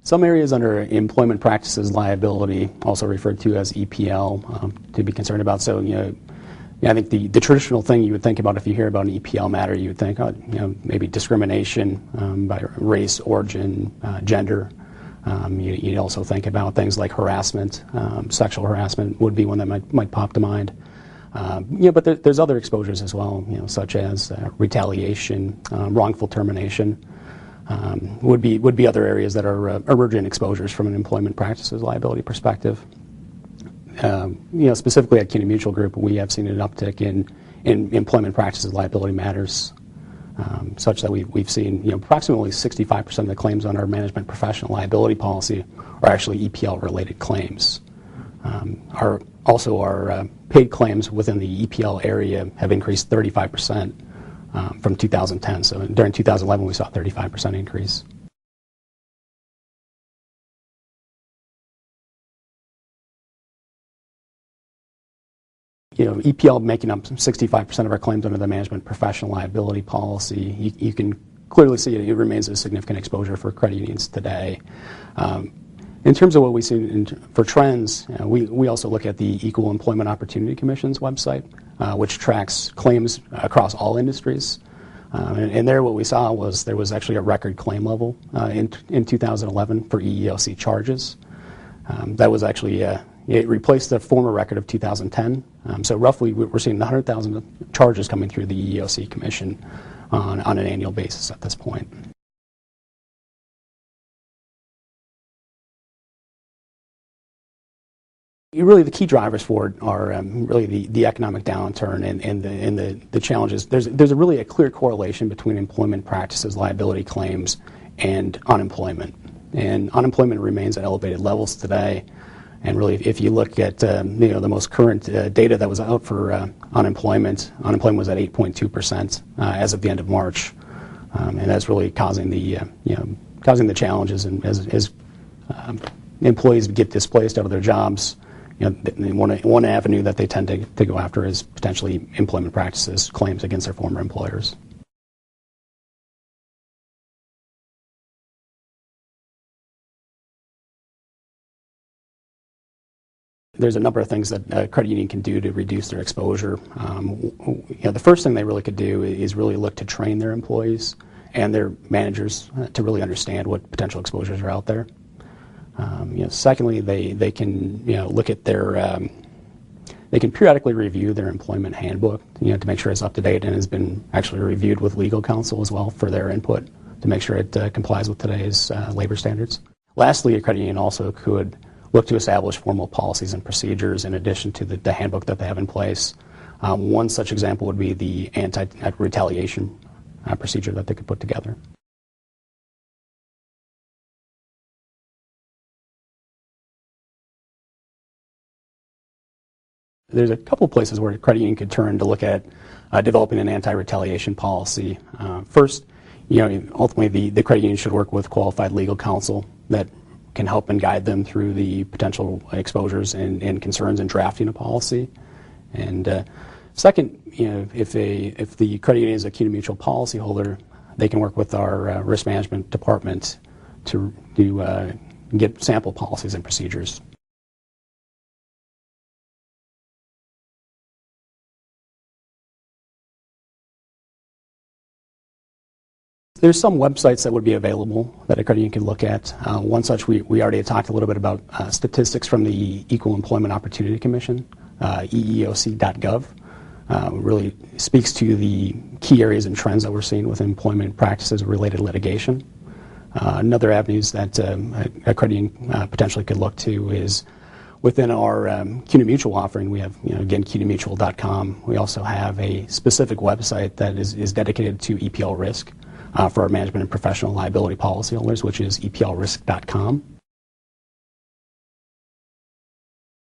Some areas under Employment Practices Liability, also referred to as EPL, to be concerned about. So, I think the traditional thing you would think about if you hear about an EPL matter, you would think, maybe discrimination by race, origin, gender. You'd also think about things like harassment. Sexual harassment would be one that might pop to mind. But there's other exposures as well, such as retaliation, wrongful termination. Would be other areas that are emergent exposures from an employment practices liability perspective. Specifically at CUNA Mutual Group, we have seen an uptick in employment practices liability matters, such that we've seen approximately 65% of the claims on our management professional liability policy are actually EPL-related claims. Our paid claims within the EPL area have increased 35%. From 2010. So during 2011, we saw a 35% increase. EPL making up 65% of our claims under the management professional liability policy. You can clearly see it remains a significant exposure for credit unions today. In terms of what we see for trends, we also look at the Equal Employment Opportunity Commission's website, which tracks claims across all industries. And there what we saw was there was actually a record claim level in 2011 for EEOC charges. That was actually, it replaced the former record of 2010. So roughly we're seeing 100,000 charges coming through the EEOC Commission on an annual basis at this point. Really, the key drivers for it are really the economic downturn and the challenges. There's really a clear correlation between employment practices liability claims and unemployment. And unemployment remains at elevated levels today. And really, if you look at the most current data that was out for unemployment was at 8.2% as of the end of March, and that's really causing the challenges. And as employees get displaced out of their jobs. One avenue that they tend to go after is potentially employment practices claims against their former employers. There's a number of things that a credit union can do to reduce their exposure. The first thing they really could do is really look to train their employees and their managers to really understand what potential exposures are out there. Secondly, they can look at they can periodically review their employment handbook to make sure it's up to date and has been actually reviewed with legal counsel as well for their input to make sure it complies with today's labor standards. Lastly, a credit union also could look to establish formal policies and procedures in addition to the handbook that they have in place. One such example would be the Anti-Retaliation procedure that they could put together. There's a couple places where a credit union could turn to look at developing an anti-retaliation policy. First, ultimately the credit union should work with qualified legal counsel that can help and guide them through the potential exposures and concerns in drafting a policy. And second, if the credit union is a CUNA Mutual policyholder, they can work with our risk management department to get sample policies and procedures. There's some websites that would be available that a credit union can look at. One such, we already had talked a little bit about statistics from the Equal Employment Opportunity Commission, EEOC.gov. Really speaks to the key areas and trends that we're seeing with employment practices related litigation. Another avenues that a credit union potentially could look to is within our CUNA Mutual offering. We have, again, CUNAmutual.com. We also have a specific website that is dedicated to EPL risk for our management and professional liability policyholders, which is EPLrisk.com.